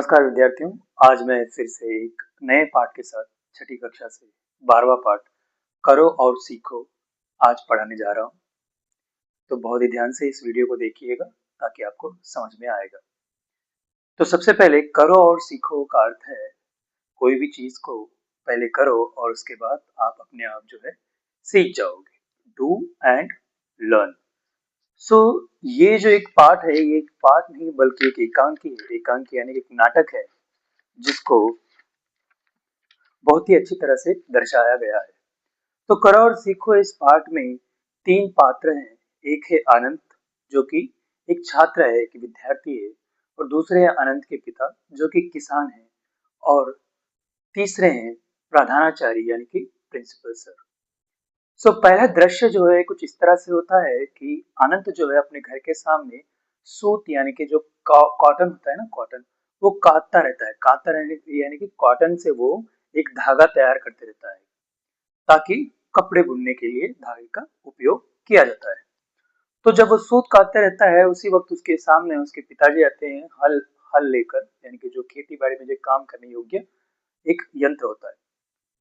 नमस्कार विद्यार्थियों। आज मैं फिर से एक नए पाठ के साथ छठी कक्षा से 12वां पाठ करो और सीखो आज पढ़ाने जा रहा हूँ। तो बहुत ही ध्यान से इस वीडियो को देखिएगा ताकि आपको समझ में आएगा। तो सबसे पहले करो और सीखो का अर्थ है कोई भी चीज को पहले करो और उसके बाद आप अपने आप जो है सीख जाओगे। Do and learn. सो ये जो एक पाठ है, ये एक पाठ नहीं बल्कि एक एकांकी है। एकांकी यानी एक नाटक है जिसको बहुत ही अच्छी तरह से दर्शाया गया है। तो करो और सीखो इस पाठ में तीन पात्र हैं। एक है आनंद जो कि एक छात्र है, एक विद्यार्थी है, और दूसरे हैं आनंद के पिता जो कि किसान है, और तीसरे हैं प्रधानाचार्य यानी कि प्रिंसिपल सर। सो पहला दृश्य जो है कुछ इस तरह से होता है कि आनंद जो है अपने घर के सामने सूत यानी कि जो कॉटन होता है ना, कॉटन, वो काटता रहता है। काटता रहने यानी कि कॉटन से वो एक धागा तैयार करते रहता है ताकि कपड़े बुनने के लिए धागे का उपयोग किया जाता है। तो जब वो सूत काटते रहता है उसी वक्त उसके सामने उसके पिताजी आते हैं हल हल लेकर, यानी कि जो खेती बाड़ी में जो काम करने योग्य एक यंत्र होता है।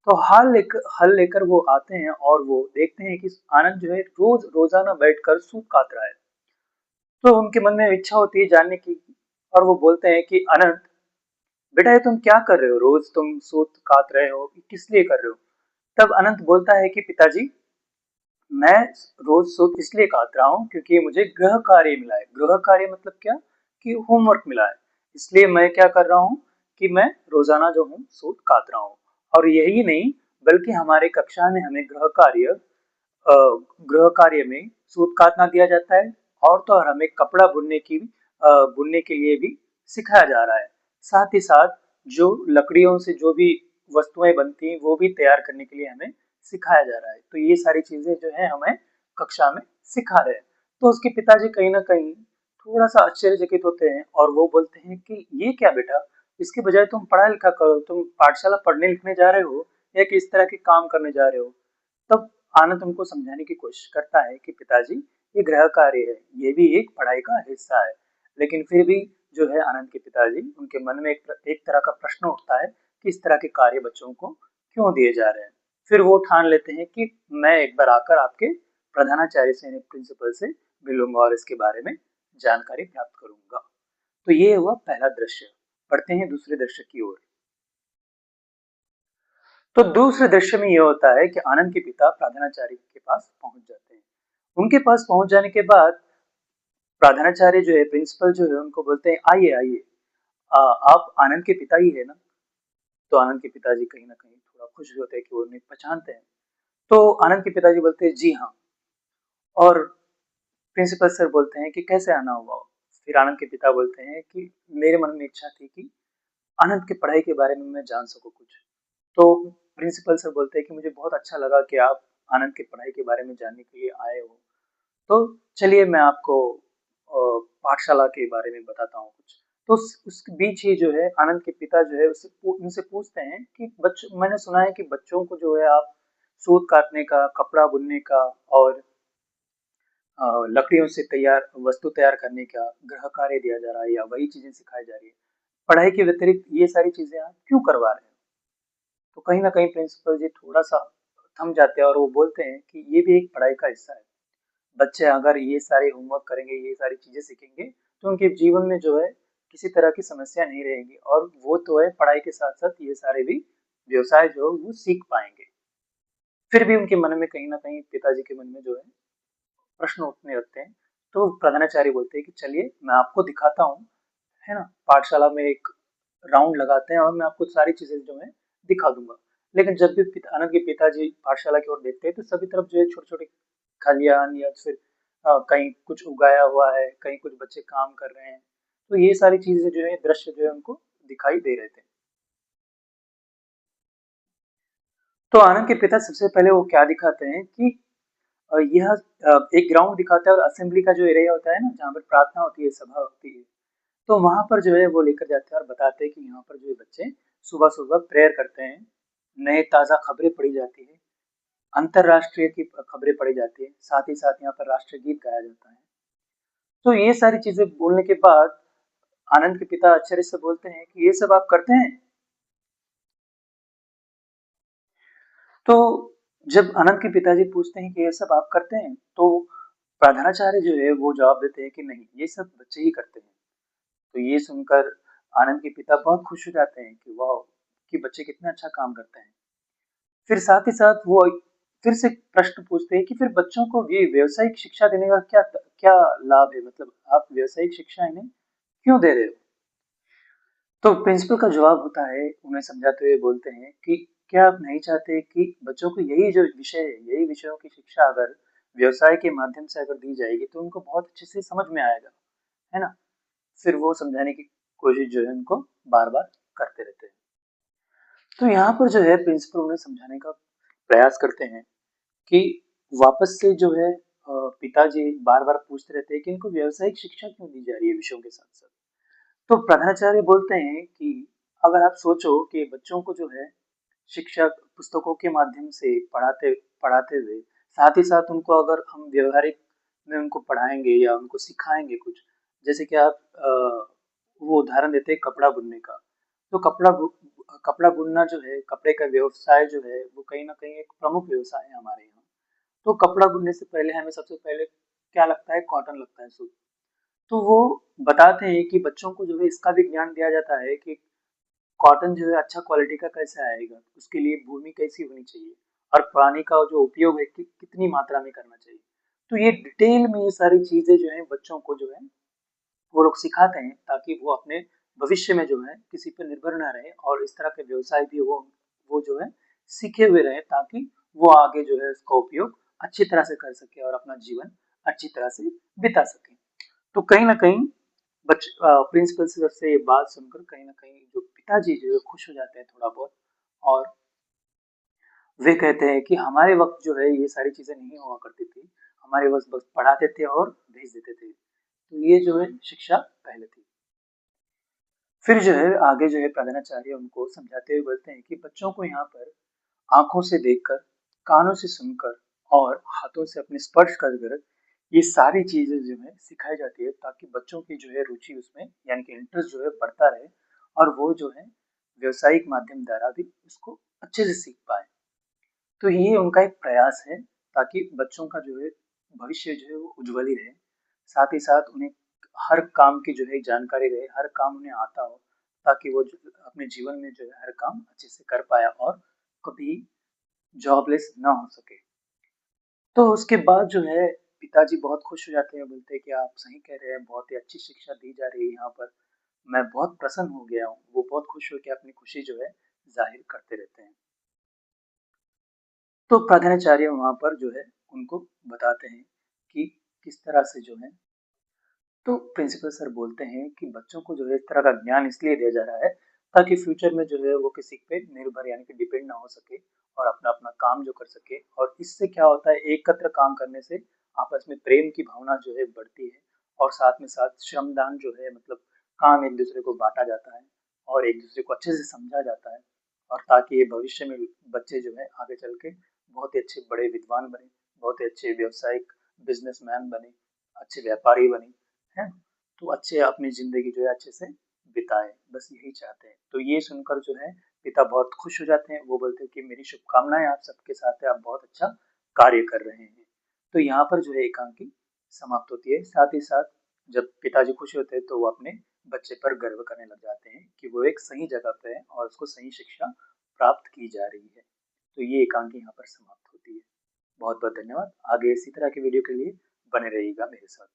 तो हल लेकर वो आते हैं और वो देखते हैं कि आनंद जो है रोजाना बैठकर सूत काट रहा है। तो उनके मन में इच्छा होती है जानने की, और वो बोलते हैं कि आनंद बेटा, ये तुम क्या कर रहे हो? रोज तुम सूत काट रहे हो, किस लिए कर रहे हो? तब अनंत बोलता है कि पिताजी, मैं रोज सूत इसलिए काट रहा हूँ क्योंकि मुझे गृह कार्य मिला है। गृह कार्य मतलब क्या? कि होमवर्क मिला है। इसलिए मैं क्या कर रहा हूँ कि मैं रोजाना जो हूँ सूत काट रहा हूँ। और यही नहीं बल्कि हमारे कक्षा में हमें गृह कार्य में सूत काटना दिया जाता है, और तो और हमें कपड़ा बुनने के लिए भी सिखाया जा रहा है। साथ ही साथ जो लकड़ियों से जो भी वस्तुएं बनती हैं वो भी तैयार करने के लिए हमें सिखाया जा रहा है। तो ये सारी चीजें जो है हमें कक्षा में सिखा रहे हैं। तो उसके पिताजी कहीं ना कहीं थोड़ा सा आश्चर्यचकित होते हैं और वो बोलते हैं कि ये क्या बेटा, इसके बजाय तुम पढ़ा लिखा करो, तुम पाठशाला पढ़ने लिखने जा रहे हो या किस तरह के काम करने जा रहे हो? तब आनंद उनको समझाने की कोशिश करता है कि पिताजी, ये गृह कार्य है, ये भी एक पढ़ाई का हिस्सा है। लेकिन फिर भी जो है आनंद के पिताजी, उनके मन में एक तरह का प्रश्न उठता है कि इस तरह के कार्य बच्चों को क्यों दिए जा रहे हैं। फिर वो ठान लेते हैं कि मैं एक बार आकर आपके प्रधानाचार्य से यानी प्रिंसिपल से मिलूंगा और इसके बारे में जानकारी प्राप्त करूंगा। तो ये हुआ पहला दृश्य। पढ़ते हैं दूसरे दृश्य की ओर। तो दूसरे दृश्य में यह होता है कि आनंद के पिता प्रधानाचार्य के पास पहुंच जाते हैं। उनके पास पहुंच जाने के बाद प्रधानाचार्य जो है, प्रिंसिपल जो है, उनको बोलते हैं आइए आइए, आप आनंद के पिता ही है ना? तो आनंद के पिताजी कहीं ना कहीं थोड़ा खुश होते हैं कि वो उन्हें पहचानते हैं। तो आनंद के पिताजी बोलते हैं जी हाँ। और प्रिंसिपल सर बोलते हैं कि कैसे आना हुआ? फिर आनंद के पिता बोलते हैं कि मेरे मन में इच्छा थी कि आनंद की पढ़ाई के बारे में मैं जान सकूं कुछ। तो प्रिंसिपल सर बोलते हैं कि मुझे बहुत अच्छा लगा कि आप आनंद की पढ़ाई के बारे में जानने के लिए आए हो। तो चलिए मैं आपको पाठशाला के बारे में बताता हूँ कुछ। तो उस बीच ही जो है आनंद के पिता जो है उनसे पूछते हैं कि बच्चों, मैंने सुना है कि बच्चों को जो है आप सूत काटने का, कपड़ा बुनने का और लकड़ियों से तैयार वस्तु तैयार करने का गृह कार्य दिया जा रहा है या वही चीजें सिखाई जा रही है। पढ़ाई के व्यतिरिक्त ये सारी चीजें आप क्यों करवा रहे हैं? तो कहीं ना कहीं प्रिंसिपल जी थोड़ा सा थम जाते हैं और वो बोलते हैं कि ये भी एक पढ़ाई का हिस्सा है। बच्चे अगर ये सारे होमवर्क करेंगे, ये सारी चीजें सीखेंगे, तो उनके जीवन में जो है किसी तरह की समस्या नहीं रहेगी, और वो तो है पढ़ाई के साथ साथ ये सारे भी व्यवसाय जो वो सीख पाएंगे। फिर भी उनके मन में कहीं ना कहीं, पिताजी के मन में जो है प्रश्न उठने लगते हैं। तो प्रधानाचार्य बोलते हैं कि चलिए मैं आपको दिखाता हूँ, है ना, पाठशाला में एक राउंड लगाते हैं और मैं आपको सारी चीजें जो है दिखा दूंगा। लेकिन जब भी आनंद के पिताजी पाठशाला की ओर देखते हैं तो सभी तरफ जो है छोटे छोटे खलियान या फिर कहीं कुछ उगाया हुआ है, कहीं कुछ बच्चे काम कर रहे हैं। तो ये सारी चीजें जो है, दृश्य जो है उनको दिखाई दे रहे थे। तो आनंद के पिता सबसे पहले वो क्या दिखाते हैं कि यह एक ग्राउंड दिखाता है, और असेंबली का जो एरिया होता है ना, जहाँ पर प्रार्थना होती है, सभा होती है, तो वहां पर जो है वो लेकर जाते हैं और बताते हैं कि यहाँ पर जो है बच्चे सुबह सुबह प्रेयर करते हैं, नए ताजा खबरें पढ़ी जाती है, अंतरराष्ट्रीय की खबरें पढ़ी जाती है, साथ ही साथ यहाँ पर राष्ट्रीय गीत गाया जाता है। तो ये सारी चीजें बोलने के बाद आनंद के पिता आश्चर्य से बोलते हैं कि ये सब आप करते हैं? तो जब आनंद के पिताजी पूछते हैं कि ये सब आप करते हैं, तो प्रधानाचार्य जो है वो जवाब देते हैं कि नहीं, ये सब बच्चे ही करते हैं। तो ये सुनकर आनंद के पिता बहुत खुश हो जाते हैं कि वाह! कि बच्चे कितना अच्छा काम करते हैं। फिर साथ ही साथ वो फिर से प्रश्न पूछते हैं कि फिर बच्चों को ये व्यावसायिक शिक्षा देने का क्या क्या लाभ है? मतलब आप व्यावसायिक शिक्षा इन्हें क्यों दे रहे हो? तो प्रिंसिपल का जवाब होता है, उन्हें समझाते हुए बोलते हैं कि क्या आप नहीं चाहते कि बच्चों को यही जो विषय है, यही विषयों की शिक्षा अगर व्यवसाय के माध्यम से अगर दी जाएगी तो उनको बहुत अच्छे से समझ में आएगा, है ना? फिर वो समझाने की कोशिश जो है उनको बार-बार करते रहते हैं। तो यहाँ पर जो है प्रिंसिपल उन्हें समझाने का प्रयास करते हैं कि वापस से जो है पिताजी बार-बार पूछते रहते हैं कि इनको व्यावसायिक शिक्षा क्यों दी जा रही है विषयों के साथ-साथ? तो प्रधानाचार्य बोलते हैं कि अगर आप सोचो कि बच्चों को जो है शिक्षक पुस्तकों के माध्यम से पढ़ाते पढ़ाते हुए साथ ही साथ उनको अगर हम व्यवहारिक में उनको पढ़ाएंगे या उनको सिखाएंगे कुछ, जैसे कि आप वो उदाहरण देते हैं कपड़ा बुनने का। तो कपड़ा बुनना जो है, कपड़े का व्यवसाय जो है वो कहीं ना कहीं एक प्रमुख व्यवसाय है हमारे यहाँ। तो कपड़ा बुनने से पहले हमें सबसे पहले क्या लगता है, कॉटन लगता है, सूत। तो वो बताते हैं कि बच्चों को जो है इसका भी ज्ञान दिया जाता है कि कॉटन जो है अच्छा क्वालिटी का कैसे आएगा, उसके लिए भूमि कैसी होनी चाहिए और पानी का जो उपयोग है कितनी मात्रा में करना चाहिए। तो ये डिटेल में ये सारी चीजें जो है बच्चों को जो है वो लोग सिखाते हैं ताकि वो अपने भविष्य में जो है किसी पर निर्भर ना रहे और इस तरह के व्यवसाय भी वो जो है सीखे हुए रहे ताकि वो आगे जो है उसका उपयोग अच्छी तरह से कर सके और अपना जीवन अच्छी तरह से बिता सके। तो कहीं ना कहीं प्रिंसिपल से ये बात सुनकर कहीं ना कहीं जो पिताजी जो है खुश हो जाते हैं थोड़ा बहुत, और वे कहते हैं कि हमारे वक्त जो है ये सारी चीजें नहीं हुआ करती थी, हमारे वक्त बस पढ़ाते थे और भेज देते थे। तो ये जो है शिक्षा पहले थी। फिर जो है आगे जो है प्रधानाचार्य उनको समझाते हुए बोलते हैं कि बच्चों को यहाँ पर आंखों से देखकर, कानों से सुनकर और हाथों से अपने स्पर्श कर कर ये सारी चीजें जो है सिखाई जाती है ताकि बच्चों की जो है रुचि उसमें यानी कि इंटरेस्ट जो है बढ़ता रहे और वो जो है व्यवसायिक माध्यम द्वारा भी उसको अच्छे से सीख पाए। तो ये उनका एक प्रयास है ताकि बच्चों का जो है भविष्य जो है वो उज्जवल ही रहे। साथ ही साथ उन्हें हर काम की जो है जानकारी रहे, हर काम उन्हें आता हो ताकि वो अपने जीवन में जो है हर काम अच्छे से कर पाया और कभी जॉबलेस ना हो सके। तो उसके बाद जो है पिताजी बहुत खुश हो जाते हैं, बोलते हैं कि आप सही कह रहे हैं, बहुत ही अच्छी शिक्षा दी जा रही है यहाँ पर। मैं बहुत प्रसन्न हो गया हूँ। वो बहुत खुश होके अपनी खुशी जो है ज़ाहिर करते रहते हैं। तो प्रधानाचार्य वहाँ पर जो है उनको बताते हैं कि किस तरह से जो है, तो प्रिंसिपल सर बोलते हैं कि बच्चों को जो है इस तरह का ज्ञान इसलिए दिया जा रहा है ताकि फ्यूचर में जो है वो किसी पे निर्भर यानी कि डिपेंड ना हो सके और अपना अपना काम जो कर सके। और इससे क्या होता है, एकत्र काम करने से आपस में प्रेम की भावना जो है बढ़ती है और साथ में साथ श्रमदान जो है मतलब काम एक दूसरे को बांटा जाता है और एक दूसरे को अच्छे से समझा जाता है। और ताकि ये भविष्य में बच्चे जो है आगे चल के बहुत ही अच्छे बड़े विद्वान बने, बहुत ही अच्छे व्यावसायिक बिजनेसमैन बने, अच्छे व्यापारी बने, है। तो अच्छे अपनी ज़िंदगी जो है अच्छे से बिताएँ, बस यही चाहते हैं। तो ये सुनकर जो है पिता बहुत खुश हो जाते हैं, वो बोलते हैं कि मेरी शुभकामनाएँ आप सबके साथ है, आप बहुत अच्छा कार्य कर रहे हैं। तो यहाँ पर जो है एकांकी समाप्त होती है। साथ ही साथ जब पिताजी खुश होते हैं तो वो अपने बच्चे पर गर्व करने लग जाते हैं कि वो एक सही जगह पे है और उसको सही शिक्षा प्राप्त की जा रही है। तो ये एकांकी यहाँ पर समाप्त होती है। बहुत-बहुत धन्यवाद। आगे इसी तरह के वीडियो के लिए बने रहिएगा मेरे साथ।